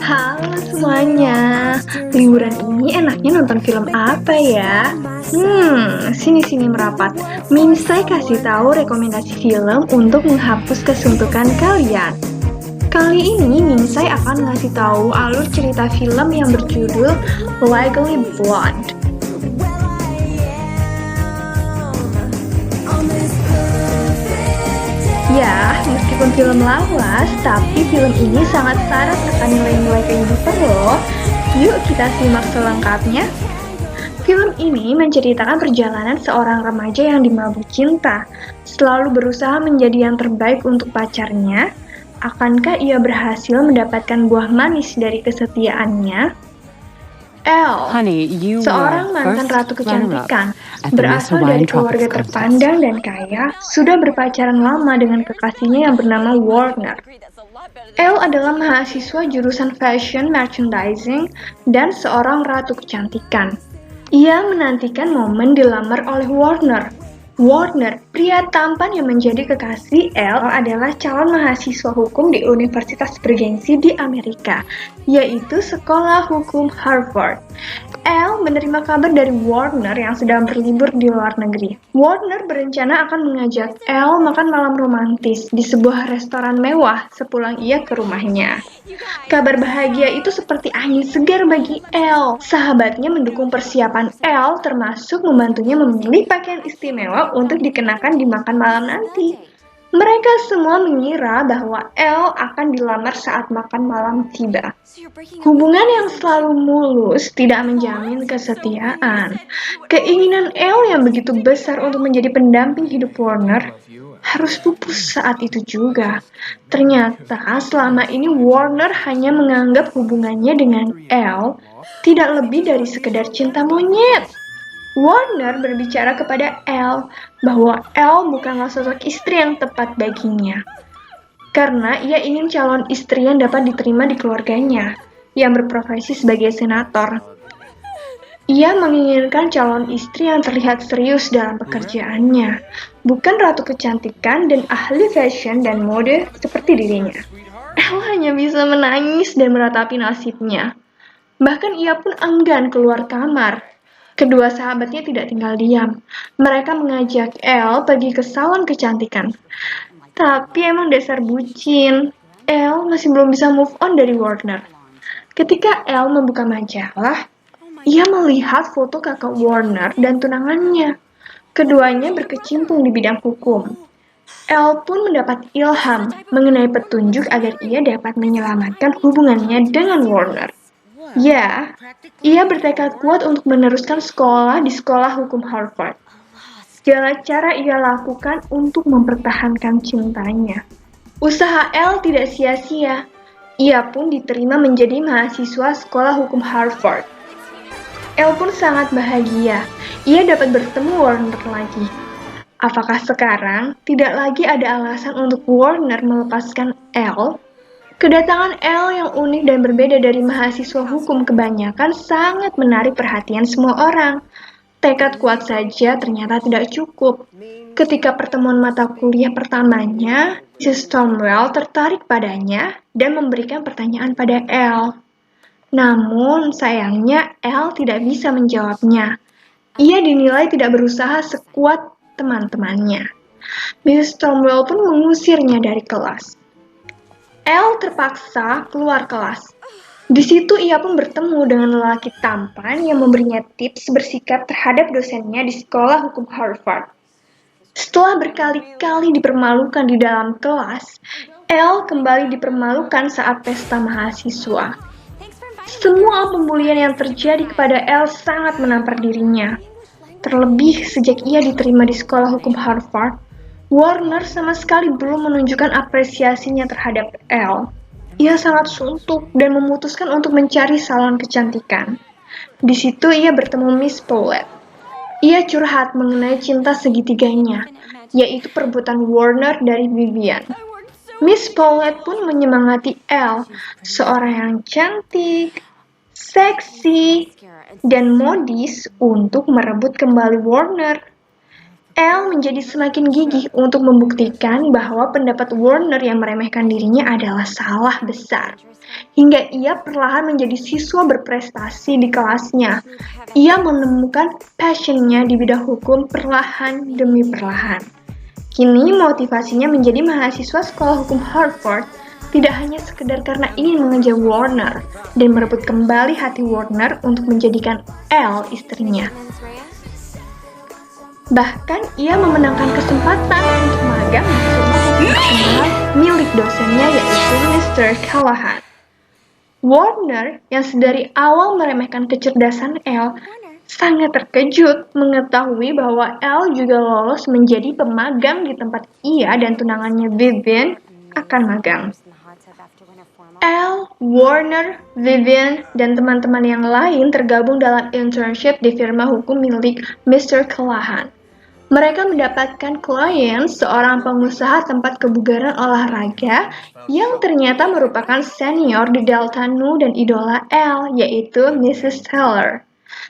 Halo semuanya, liburan ini enaknya nonton film apa ya? Sini-sini merapat. Minsai kasih tahu rekomendasi film untuk menghapus kesuntukan kalian. Kali ini Minsai akan ngasih tahu alur cerita film yang berjudul Legally Blonde. Ya, meskipun film lawas, tapi film ini sangat syarat akan nilai-nilai kehidupan loh. Yuk kita simak selengkapnya. Film ini menceritakan perjalanan seorang remaja yang dimabuk cinta, selalu berusaha menjadi yang terbaik untuk pacarnya. Akankah ia berhasil mendapatkan buah manis dari kesetiaannya? Elle, seorang mantan ratu kecantikan, berasal dari keluarga terpandang dan kaya, sudah berpacaran lama dengan kekasihnya yang bernama Warner. Elle adalah mahasiswa jurusan Fashion Merchandising dan seorang ratu kecantikan. Ia menantikan momen dilamar oleh Warner. Warner, pria tampan yang menjadi kekasih Elle, adalah calon mahasiswa hukum di universitas bergengsi di Amerika, yaitu Sekolah Hukum Harvard. Elle menerima kabar dari Warner yang sedang berlibur di luar negeri. Warner berencana akan mengajak Elle makan malam romantis di sebuah restoran mewah sepulang ia ke rumahnya. Kabar bahagia itu seperti angin segar bagi Elle. Sahabatnya mendukung persiapan Elle, termasuk membantunya memilih pakaian istimewa untuk dikenakan di makan malam nanti. Mereka semua mengira bahwa Elle akan dilamar saat makan malam tiba. Hubungan yang selalu mulus tidak menjamin kesetiaan. Keinginan Elle yang begitu besar untuk menjadi pendamping hidup Warner harus pupus saat itu juga. Ternyata selama ini Warner hanya menganggap hubungannya dengan Elle tidak lebih dari sekedar cinta monyet. Warner berbicara kepada Elle bahwa Elle bukanlah sosok istri yang tepat baginya. Karena ia ingin calon istri yang dapat diterima di keluarganya, yang berprofesi sebagai senator. Ia menginginkan calon istri yang terlihat serius dalam pekerjaannya, bukan ratu kecantikan dan ahli fashion dan mode seperti dirinya. Elle hanya bisa menangis dan meratapi nasibnya. Bahkan ia pun enggan keluar kamar. Kedua sahabatnya tidak tinggal diam. Mereka mengajak Elle pergi ke salon kecantikan. Tapi emang dasar bucin. Elle masih belum bisa move on dari Warner. Ketika Elle membuka majalah, ia melihat foto kakak Warner dan tunangannya. Keduanya berkecimpung di bidang hukum. Elle pun mendapat ilham mengenai petunjuk agar ia dapat menyelamatkan hubungannya dengan Warner. Ya, ia bertekad kuat untuk meneruskan sekolah di sekolah hukum Harvard. Segala cara ia lakukan untuk mempertahankan cintanya. Usaha Elle tidak sia-sia. Ia pun diterima menjadi mahasiswa sekolah hukum Harvard. Elle pun sangat bahagia. Ia dapat bertemu Warner lagi. Apakah sekarang tidak lagi ada alasan untuk Warner melepaskan Elle? Kedatangan Elle yang unik dan berbeda dari mahasiswa hukum kebanyakan sangat menarik perhatian semua orang. Tekad kuat saja ternyata tidak cukup. Ketika pertemuan mata kuliah pertamanya, Mrs. Stormwell tertarik padanya dan memberikan pertanyaan pada Elle. Namun sayangnya Elle tidak bisa menjawabnya. Ia dinilai tidak berusaha sekuat teman-temannya. Mrs. Stormwell pun mengusirnya dari kelas. Elle terpaksa keluar kelas. Di situ ia pun bertemu dengan lelaki tampan yang memberinya tips bersikap terhadap dosennya di sekolah hukum Harvard. Setelah berkali-kali dipermalukan di dalam kelas, Elle kembali dipermalukan saat pesta mahasiswa. Semua pembulian yang terjadi kepada Elle sangat menampar dirinya. Terlebih sejak ia diterima di sekolah hukum Harvard, Warner sama sekali belum menunjukkan apresiasinya terhadap Elle. Ia sangat suntuk dan memutuskan untuk mencari salon kecantikan. Di situ ia bertemu Miss Paulette. Ia curhat mengenai cinta segitiganya, yaitu perebutan Warner dari Vivian. Miss Paulette pun menyemangati Elle, seorang yang cantik, seksi, dan modis untuk merebut kembali Warner. Elle menjadi semakin gigih untuk membuktikan bahwa pendapat Warner yang meremehkan dirinya adalah salah besar. Hingga ia perlahan menjadi siswa berprestasi di kelasnya. Ia menemukan passion-nya di bidang hukum perlahan demi perlahan. Kini motivasinya menjadi mahasiswa sekolah hukum Harvard tidak hanya sekedar karena ingin mengejar Warner dan merebut kembali hati Warner untuk menjadikan Elle istrinya. Bahkan ia memenangkan kesempatan untuk magang di firma hukum terkenal milik dosennya yaitu Mr. Callahan. Warner yang sedari awal meremehkan kecerdasan Elle sangat terkejut mengetahui bahwa Elle juga lolos menjadi pemagang di tempat ia dan tunangannya Vivian akan magang. Elle, Warner, Vivian, dan teman-teman yang lain tergabung dalam internship di firma hukum milik Mr. Callahan. Mereka mendapatkan klien seorang pengusaha tempat kebugaran olahraga yang ternyata merupakan senior di Delta Nu dan idola Elle, yaitu Mrs. Taylor.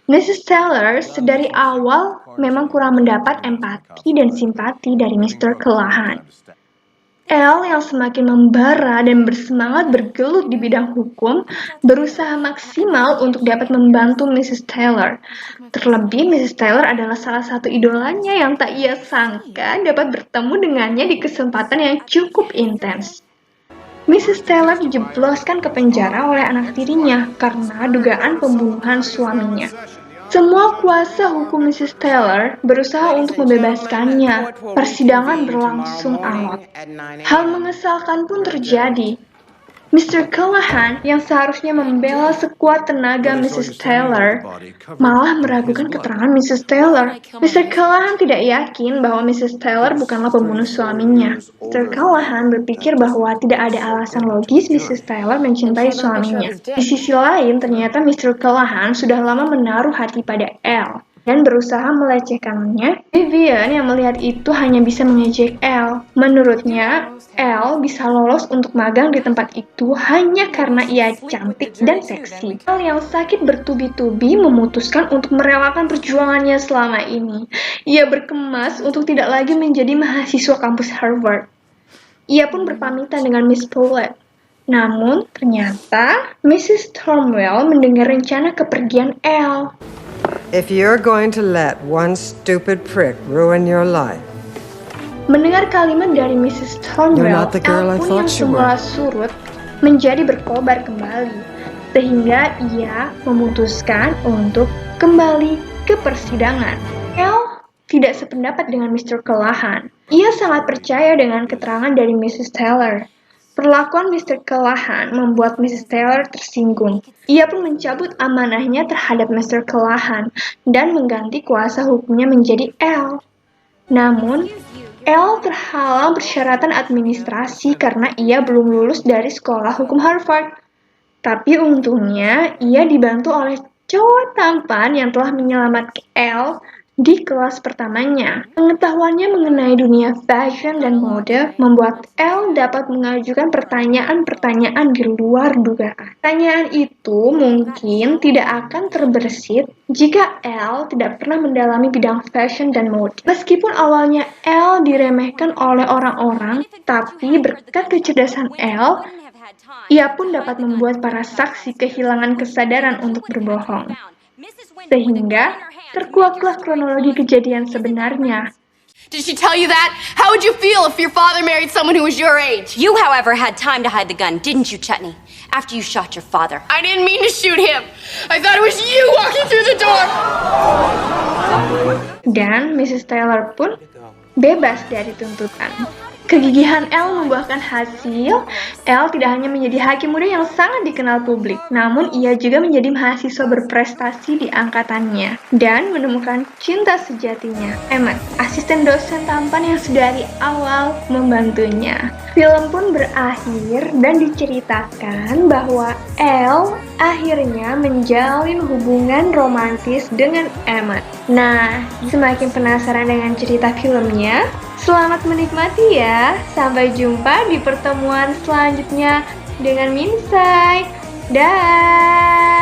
Mrs. Taylor sedari awal memang kurang mendapat empati dan simpati dari Mr. Callahan. Elle yang semakin membara dan bersemangat bergelut di bidang hukum, berusaha maksimal untuk dapat membantu Mrs. Taylor. Terlebih, Mrs. Taylor adalah salah satu idolanya yang tak ia sangka dapat bertemu dengannya di kesempatan yang cukup intens. Mrs. Taylor dijebloskan ke penjara oleh anak tirinya karena dugaan pembunuhan suaminya. Semua kuasa hukum Mrs. Taylor berusaha untuk membebaskannya. Persidangan berlangsung alot. Hal mengesalkan pun terjadi. Mr. Callahan yang seharusnya membela sekuat tenaga Mrs. Taylor malah meragukan keterangan Mrs. Taylor. Mr. Callahan tidak yakin bahwa Mrs. Taylor bukanlah pembunuh suaminya. Mr. Callahan berpikir bahwa tidak ada alasan logis Mrs. Taylor mencintai suaminya. Di sisi lain, ternyata Mr. Callahan sudah lama menaruh hati pada Elle dan berusaha melecehkannya. Vivian yang melihat itu hanya bisa mengejek Elle. Menurutnya, Elle bisa lolos untuk magang di tempat itu hanya karena ia cantik dan seksi. Elle yang sakit bertubi-tubi memutuskan untuk merelakan perjuangannya selama ini. Ia berkemas untuk tidak lagi menjadi mahasiswa kampus Harvard. Ia pun berpamitan dengan Miss Paulette. Namun, ternyata Mrs. Thornwell mendengar rencana kepergian Elle. If you're going to let one stupid prick ruin your life. Mendengar kalimat dari Mrs. Thornwell, Elle pun yang semula surut menjadi berkobar kembali, sehingga ia memutuskan untuk kembali ke persidangan. Elle tidak sependapat dengan Mr. Callahan. Ia sangat percaya dengan keterangan dari Mrs. Taylor. Perlakuan Mr. Callahan membuat Mrs. Taylor tersinggung. Ia pun mencabut amanahnya terhadap Mr. Callahan dan mengganti kuasa hukumnya menjadi Elle. Namun, Elle terhalang persyaratan administrasi karena ia belum lulus dari sekolah hukum Harvard. Tapi untungnya, ia dibantu oleh cowok tampan yang telah menyelamatkan Elle di kelas pertamanya. Pengetahuannya mengenai dunia fashion dan mode membuat Elle dapat mengajukan pertanyaan-pertanyaan di luar dugaan. Pertanyaan itu mungkin tidak akan terbersit jika Elle tidak pernah mendalami bidang fashion dan mode. Meskipun awalnya Elle diremehkan oleh orang-orang, tapi berkat kecerdasan Elle, ia pun dapat membuat para saksi kehilangan kesadaran untuk berbohong. Sehingga terkuaklah kronologi kejadian sebenarnya. Did she tell you that? How would you feel if your father married someone who was your age? You, however, had time to hide the gun, didn't you, Chutney? After you shot your father. I didn't mean to shoot him. I thought it was you walking through the door. Dan Mrs. Taylor pun bebas dari tuntutan. Kegigihan Elle membuahkan hasil. Elle tidak hanya menjadi hakim muda yang sangat dikenal publik, namun ia juga menjadi mahasiswa berprestasi di angkatannya dan menemukan cinta sejatinya, Emmett, asisten dosen tampan yang sedari awal membantunya. Film pun berakhir dan diceritakan bahwa Elle akhirnya menjalin hubungan romantis dengan Emmett. Nah, semakin penasaran dengan cerita filmnya? Selamat menikmati ya. Sampai jumpa di pertemuan selanjutnya dengan Minsai. Dah.